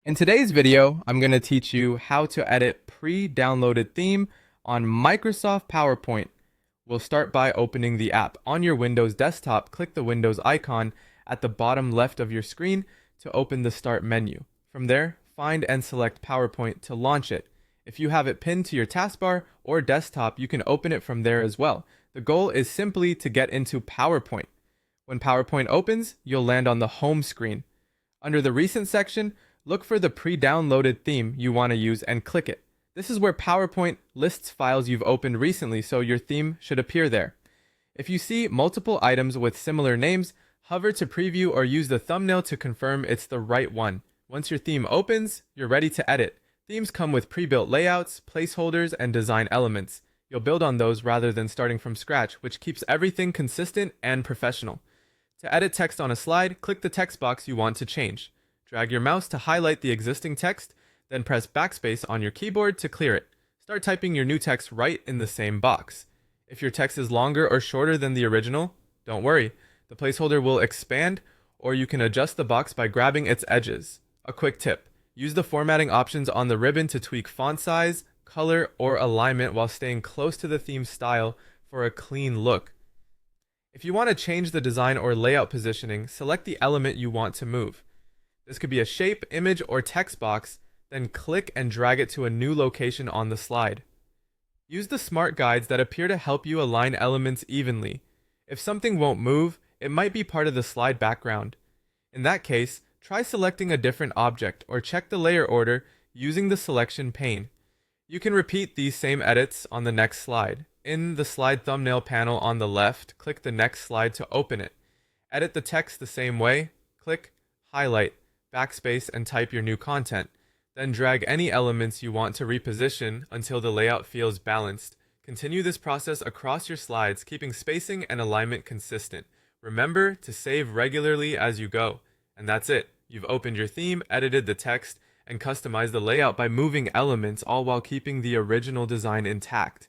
In today's video, I'm going to teach you how to edit pre-downloaded theme on Microsoft PowerPoint. We'll start by opening the app. On your Windows desktop, click the Windows icon at the bottom left of your screen to open the Start menu. From there, find and select PowerPoint to launch it. If you have it pinned to your taskbar or desktop, you can open it from there as well. The goal is simply to get into PowerPoint. When PowerPoint opens, you'll land on the home screen. Under the Recent section, look for the pre-downloaded theme you want to use and click it. This is where PowerPoint lists files you've opened recently, so your theme should appear there. If you see multiple items with similar names, hover to preview or use the thumbnail to confirm it's the right one. Once your theme opens, you're ready to edit. Themes come with pre-built layouts, placeholders, and design elements. You'll build on those rather than starting from scratch, which keeps everything consistent and professional. To edit text on a slide, click the text box you want to change. Drag your mouse to highlight the existing text, then press backspace on your keyboard to clear it. Start typing your new text right in the same box. If your text is longer or shorter than the original, don't worry. The placeholder will expand, or you can adjust the box by grabbing its edges. A quick tip: use the formatting options on the ribbon to tweak font size, color, or alignment while staying close to the theme style for a clean look. If you want to change the design or layout positioning, select the element you want to move. This could be a shape, image, or text box, then click and drag it to a new location on the slide. Use the smart guides that appear to help you align elements evenly. If something won't move, it might be part of the slide background. In that case, try selecting a different object or check the layer order using the selection pane. You can repeat these same edits on the next slide. In the slide thumbnail panel on the left, click the next slide to open it. Edit the text the same way. Click, highlight, backspace, and type your new content. Then drag any elements you want to reposition until the layout feels balanced. Continue this process across your slides, keeping spacing and alignment consistent. Remember to save regularly as you go. And that's it. You've opened your theme, edited the text, and customized the layout by moving elements, all while keeping the original design intact.